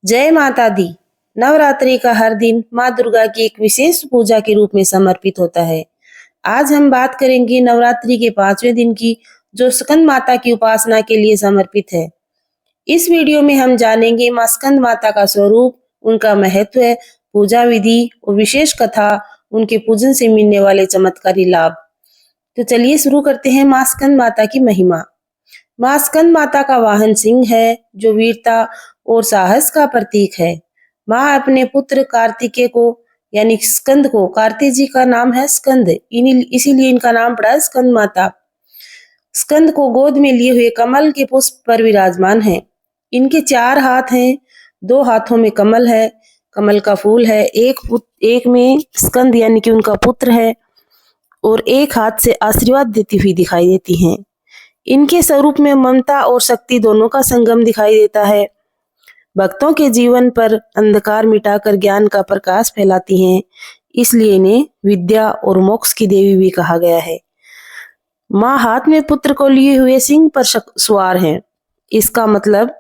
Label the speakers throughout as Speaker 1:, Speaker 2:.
Speaker 1: जय माता दी। नवरात्रि का हर दिन माँ दुर्गा की एक विशेष पूजा के रूप में समर्पित होता है। आज हम बात करेंगे नवरात्रि के 5वें दिन की, जो स्कंद माता की उपासना के लिए समर्पित है। इस वीडियो में हम जानेंगे माँ स्कंद माता का स्वरूप, उनका महत्व, पूजा विधि और विशेष कथा, उनके पूजन से मिलने वाले चमत्कारी लाभ। तो चलिए शुरू करते हैं माँ स्कंद माता की महिमा। माँ स्कंद माता का वाहन सिंह है, जो वीरता और साहस का प्रतीक है। माँ अपने पुत्र कार्तिकेय को यानी स्कंद को, कार्तिक जी का नाम है स्कंद, इसीलिए इनका नाम पड़ा है स्कंद माता। स्कंद को गोद में लिए हुए कमल के पुष्प पर विराजमान है। इनके 4 हाथ हैं, 2 हाथों में कमल है, कमल का फूल है, एक में स्कंद यानी कि उनका पुत्र है और एक हाथ से आशीर्वाद देती हुई दिखाई देती हैं। इनके स्वरूप में ममता और शक्ति दोनों का संगम दिखाई देता है। भक्तों के जीवन पर अंधकार मिटाकर ज्ञान का प्रकाश फैलाती हैं, इसलिए इन्हें विद्या और मोक्ष की देवी भी कहा गया है। माँ हाथ में पुत्र को लिए हुए सिंह पर सवार हैं। इसका मतलब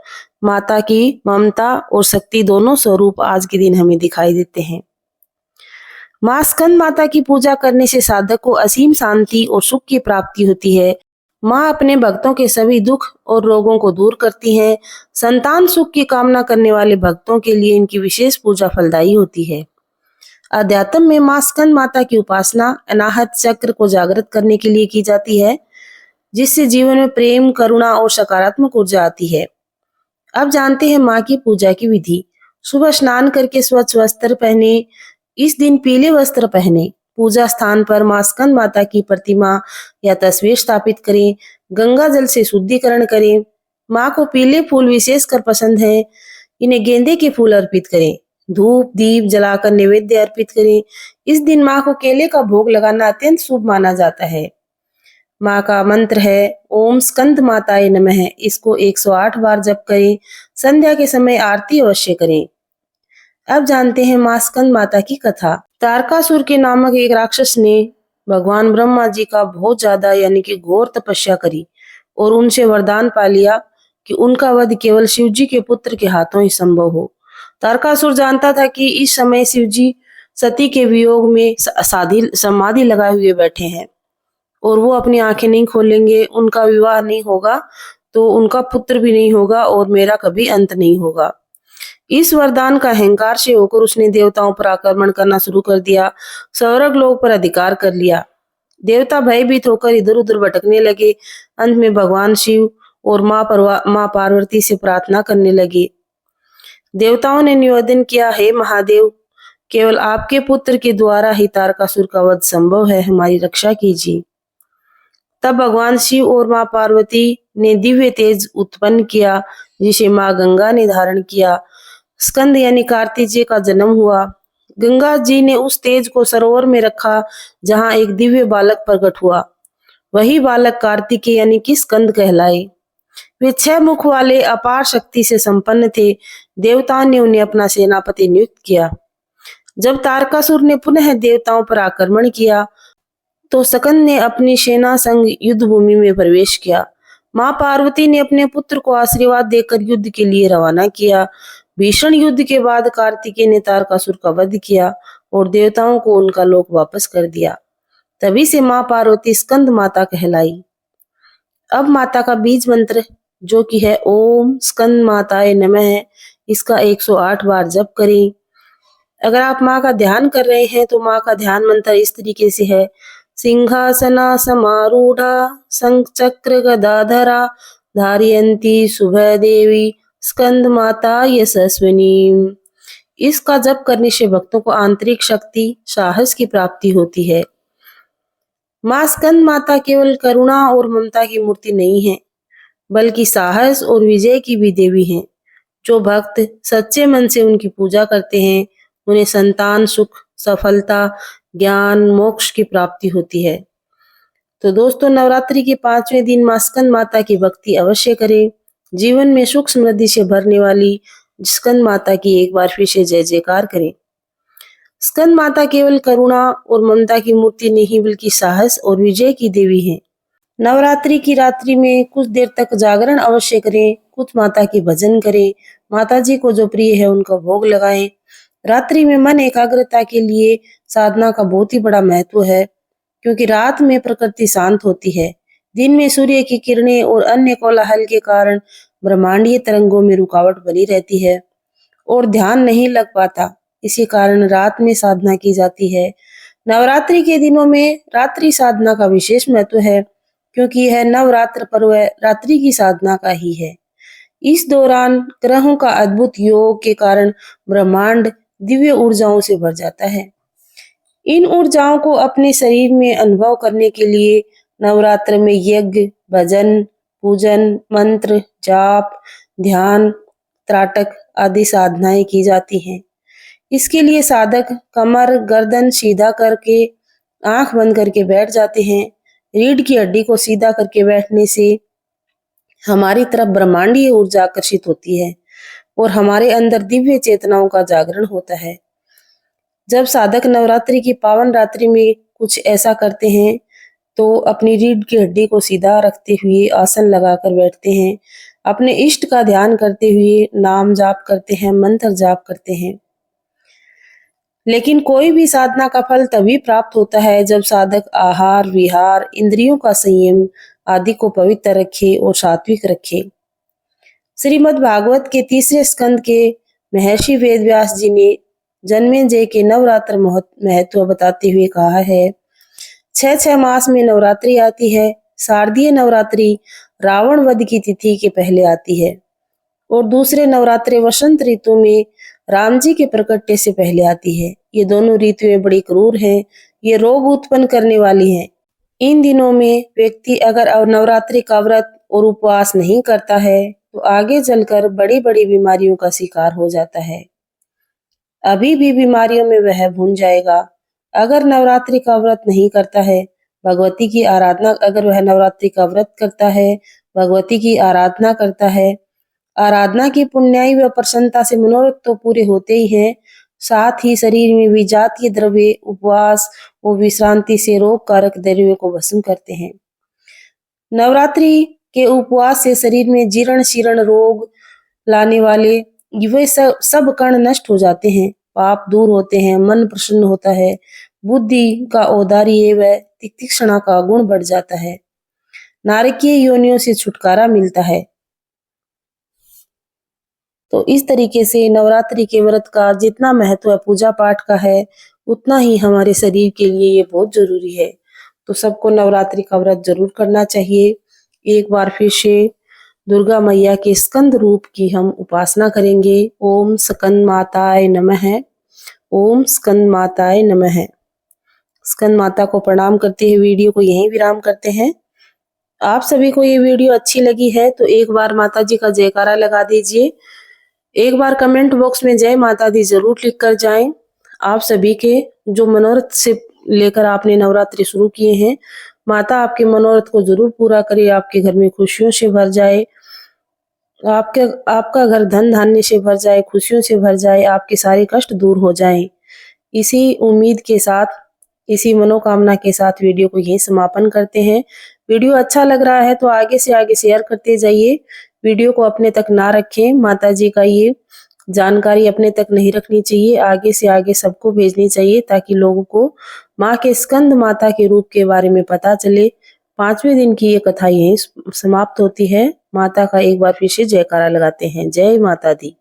Speaker 1: माता की ममता और शक्ति दोनों स्वरूप आज के दिन हमें दिखाई देते हैं। माँ स्कंद माता की पूजा करने से साधक को असीम शांति और सुख की प्राप्ति होती है। माँ अपने भक्तों के सभी दुख और रोगों को दूर करती हैं। संतान सुख की कामना करने वाले भक्तों के लिए इनकी विशेष पूजा फलदायी होती है। अध्यात्म में माँ स्कंद माता की उपासना अनाहत चक्र को जागृत करने के लिए की जाती है, जिससे जीवन में प्रेम, करुणा और सकारात्मक ऊर्जा आती है। अब जानते हैं माँ की पूजा की विधि। सुबह स्नान करके स्वच्छ वस्त्र पहने। इस दिन पीले वस्त्र पहने। पूजा स्थान पर माँ स्कंद माता की प्रतिमा या तस्वीर स्थापित करें। गंगा जल से शुद्धिकरण करें। माँ को पीले फूल विशेषकर पसंद है, इन्हें गेंदे के फूल अर्पित करें। धूप दीप जलाकर नैवेद्य अर्पित करें। इस दिन माँ को केले का भोग लगाना अत्यंत शुभ माना जाता है। माँ का मंत्र है ओम स्कंद माताय नमः। इसको 108 बार जप करें। संध्या के समय आरती अवश्य करें। अब जानते हैं माँ स्कंद माता की कथा। तारकासुर के नामक एक राक्षस ने भगवान ब्रह्मा जी का बहुत ज्यादा यानी कि घोर तपस्या करी और उनसे वरदान पा लिया कि उनका वध केवल शिव जी के पुत्र के हाथों ही संभव हो। तारकासुर जानता था कि इस समय शिव जी सती के वियोग में समाधि लगाए हुए बैठे हैं और वो अपनी आंखें नहीं खोलेंगे, उनका विवाह नहीं होगा तो उनका पुत्र भी नहीं होगा और मेरा कभी अंत नहीं होगा। इस वरदान का अहंकार से होकर उसने देवताओं पर आक्रमण करना शुरू कर दिया, स्वर्ग लोक पर अधिकार कर लिया। देवता भयभीत होकर इधर उधर भटकने लगे। अंत में भगवान शिव और माँ पार्वती से प्रार्थना करने लगे। देवताओं ने निवेदन किया, हे महादेव, केवल आपके पुत्र के द्वारा ही तारकासुर का वध संभव है, हमारी रक्षा कीजिए। तब भगवान शिव और माँ पार्वती ने दिव्य तेज उत्पन्न किया, जिसे माँ गंगा ने धारण किया। स्कंद यानी कार्तिक जी का जन्म हुआ। गंगा जी ने उस तेज को सरोवर में रखा जहां एक दिव्य बालक प्रकट हुआ। वही बालक कार्तिकेय यानी कि स्कंद कहलाए। वे 6 मुख वाले अपार शक्ति से संपन्न थे। देवताओं ने उन्हें अपना सेनापति नियुक्त किया। जब तारकासुर ने पुनः देवताओं पर आक्रमण किया तो स्कंद ने अपनी सेना संग युद्ध भूमि में प्रवेश किया। माँ पार्वती ने अपने पुत्र को आशीर्वाद देकर युद्ध के लिए रवाना किया। भीषण युद्ध के बाद कार्तिकेय ने तारकासुर का वध किया और देवताओं को उनका लोक वापस कर दिया। तभी से माँ पार्वती स्कंद माता कहलाई। अब माता का बीज मंत्र जो कि है ओम स्कंद माताय नमः, इसका 108 बार जप करें। अगर आप माँ का ध्यान कर रहे हैं तो माँ का ध्यान मंत्र इस तरीके से है, सिंहासना समारूढ़ा शंख चक्र गदाधरा धारयन्ती शुभ देवी स्कंद माता यशस्विनी। इसका जप करने से भक्तों को आंतरिक शक्ति, साहस की प्राप्ति होती है। माँ स्कंद माता केवल करुणा और ममता की मूर्ति नहीं है, बल्कि साहस और विजय की भी देवी हैं। जो भक्त सच्चे मन से उनकी पूजा करते हैं, उन्हें संतान सुख, सफलता, ज्ञान, मोक्ष की प्राप्ति होती है। तो दोस्तों, नवरात्रि के 5वें दिन माँ स्कंद माता की भक्ति अवश्य करें। जीवन में सुख समृद्धि से भरने वाली स्कंद माता की एक बार फिर से जय जयकार करें। स्कंद माता केवल करुणा और ममता की मूर्ति नहीं, बल्कि साहस और विजय की देवी है। नवरात्रि की रात्रि में कुछ देर तक जागरण अवश्य करें, कुछ माता के भजन करें माता जी को जो प्रिय है उनका भोग लगाएं। रात्रि में मन एकाग्रता के लिए साधना का बहुत ही बड़ा महत्व है, क्योंकि रात में प्रकृति शांत होती है। दिन में सूर्य की किरणें और अन्य कोलाहल के कारण ब्रह्मांडीय तरंगों में रुकावट बनी रहती है और ध्यान नहीं लग पाता। इसी कारण रात में साधना की जाती है। नवरात्रि के दिनों में रात्रि साधना का विशेष महत्व है, क्योंकि यह नवरात्र पर्व रात्रि की साधना का ही है। इस दौरान ग्रहों का अद्भुत योग के कारण ब्रह्मांड दिव्य ऊर्जाओं से भर जाता है। इन ऊर्जाओं को अपने शरीर में अनुभव करने के लिए नवरात्र में यज्ञ, भजन, पूजन, मंत्र, जाप, ध्यान, त्राटक आदि साधनाएं की जाती हैं। इसके लिए साधक कमर गर्दन सीधा करके आंख बंद करके बैठ जाते हैं। रीढ़ की हड्डी को सीधा करके बैठने से हमारी तरफ ब्रह्मांडीय ऊर्जा आकर्षित होती है और हमारे अंदर दिव्य चेतनाओं का जागरण होता है। जब साधक नवरात्रि की पावन रात्रि में कुछ ऐसा करते हैं तो अपनी रीढ़ की हड्डी को सीधा रखते हुए आसन लगाकर बैठते हैं, अपने इष्ट का ध्यान करते हुए नाम जाप करते हैं, मंत्र जाप करते हैं। लेकिन कोई भी साधना का फल तभी प्राप्त होता है जब साधक आहार विहार, इंद्रियों का संयम आदि को पवित्र रखे और सात्विक रखे। श्रीमद् भागवत के 3 स्कंद के महर्षि वेदव्यास जी ने जन्मेजय के नवरात्र महत्व बताते हुए कहा है, 6 मास में नवरात्रि आती है। शारदीय नवरात्रि रावण वध की तिथि के पहले आती है और दूसरे नवरात्रे वसंत ऋतु में राम जी के प्रकट्य से पहले आती है। ये दोनों ऋतुएं बड़ी क्रूर हैं, ये रोग उत्पन्न करने वाली हैं। इन दिनों में व्यक्ति अगर नवरात्रि का व्रत और उपवास नहीं करता है तो आगे चलकर बड़ी बड़ी बीमारियों का शिकार हो जाता है। अभी भी बीमारियों में वह भून जाएगा। अगर नवरात्रि का व्रत नहीं करता है, भगवती की आराधना, अगर वह नवरात्रि का व्रत करता है, भगवती की आराधना करता है, आराधना की पुण्याई व प्रसन्नता से मनोरथ तो पूरे होते ही हैं, साथ ही शरीर में भी जातीय द्रव्य, उपवास और विश्रांति से रोग कारक द्रव्यों को भस्म करते हैं। नवरात्रि के उपवास से शरीर में जीर्ण शीर्ण रोग लाने वाले वे सब कण नष्ट हो जाते हैं, पाप दूर होते हैं, मन प्रसन्न होता है, बुद्धि का औदार्य व तीक्ष्णता का गुण बढ़ जाता है, नारकीय योनियों से छुटकारा मिलता है। तो इस तरीके से नवरात्रि के व्रत का जितना महत्व है पूजा पाठ का है, उतना ही हमारे शरीर के लिए ये बहुत जरूरी है। तो सबको नवरात्रि का व्रत जरूर करना चाहिए। एक बार फिर से दुर्गा मैया के स्कंद रूप की हम उपासना करेंगे। ओम स्कंद माताय नमः। ओम स्कंद माताय नमः। स्कंद माता को प्रणाम करते हुए वीडियो को यहीं विराम करते हैं। आप सभी को ये वीडियो अच्छी लगी है तो एक बार माता जी का जयकारा लगा दीजिए। एक बार कमेंट बॉक्स में जय माता दी जरूर लिख कर जाएं। आप सभी के जो मनोरथ से लेकर आपने नवरात्रि शुरू किए हैं, माता आपके मनोरथ को जरूर पूरा करे, आपके घर में खुशियों से भर जाए, आपका घर धन धान्य से भर जाए, खुशियों से भर जाए, आपके सारे कष्ट दूर हो जाएं। इसी उम्मीद के साथ, इसी मनोकामना के साथ वीडियो को यहीं समापन करते हैं। वीडियो अच्छा लग रहा है तो आगे से आगे शेयर करते जाइए। वीडियो को अपने तक ना रखें, माता जी का ये जानकारी अपने तक नहीं रखनी चाहिए, आगे से आगे सबको भेजनी चाहिए ताकि लोगों को माँ के स्कंद माता के रूप के बारे में पता चले। 5वें दिन की ये कथा यहीं समाप्त होती है। माता का एक बार फिर से जयकारा लगाते हैं। जय माता दी।